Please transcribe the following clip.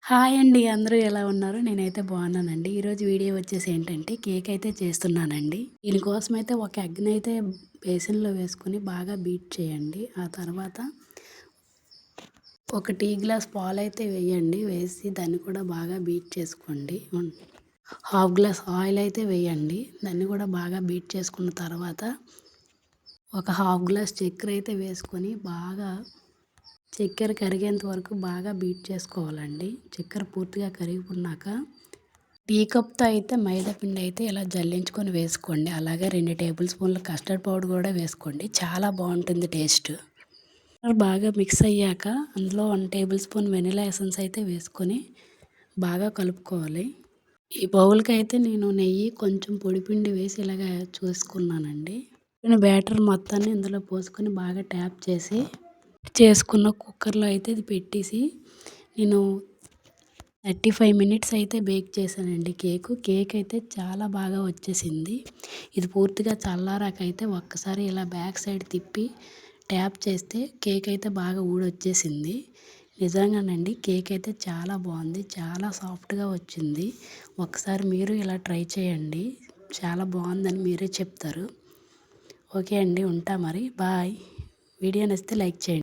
Hi అండి. అందరూ ఎలా ఉన్నారు? నేనైతే బాగున్నానండి. ఈరోజు వీడియో వచ్చేసి ఏంటంటే కేక్ అయితే చేస్తున్నానండి. దీనికోసమైతే ఒక ఎగ్‌నైతే బేసిన్‌లో వేసుకొని బాగా బీట్ చేయండి. ఆ తర్వాత ఒక టీ గ్లాస్ పాలైతే వేయండి. వేసి దాన్ని కూడా బాగా బీట్ చేసుకోండి. హాఫ్ గ్లాస్ ఆయిల్ అయితే వేయండి. దాన్ని కూడా బాగా బీట్ చేసుకున్న తర్వాత ఒక హాఫ్ గ్లాస్ చక్కెర అయితే వేసుకొని బాగా చక్కెర కరిగేంత వరకు బాగా బీట్ చేసుకోవాలండి. చక్కెర పూర్తిగా కరిగిపోయినాక టీ కప్‌తో అయితే మైదా పిండి అయితే ఇలా జల్లించుకొని వేసుకోండి. అలాగే 2 టేబుల్ స్పూన్ల కస్టర్డ్ పౌడర్ కూడా వేసుకోండి. చాలా బాగుంటుంది టేస్ట్. బాగా మిక్స్ అయ్యాక అందులో 1 టేబుల్ స్పూన్ వెనిలా ఎసెన్స్ అయితే వేసుకొని బాగా కలుపుకోవాలి. ఈ బౌల్‌కి అయితే నేను నెయ్యి కొంచెం పొడిపిండి వేసి ఇలాగ చూసుకున్నానండి. బ్యాటర్ మొత్తాన్ని ఇందులో పోసుకొని బాగా ట్యాప్ చేసుకున్న కుక్కర్లో అయితే ఇది పెట్టేసి నేను 35 మినిట్స్ అయితే బేక్ చేశానండి కేక్ అయితే చాలా బాగా వచ్చేసింది. ఇది పూర్తిగా చల్లారాకైతే ఒక్కసారి ఇలా బ్యాక్ సైడ్ తిప్పి ట్యాప్ చేస్తే కేక్ అయితే బాగా ఊడొచ్చేసింది. నిజంగానండి కేక్ అయితే చాలా బాగుంది. చాలా సాఫ్ట్గా వచ్చింది. ఒకసారి మీరు ఇలా ట్రై చేయండి. చాలా బాగుందని మీరే చెప్తారు. ఓకే అండి, ఉంటా మరి. బాయ్. వీడియో నచ్చితే లైక్ చేయండి.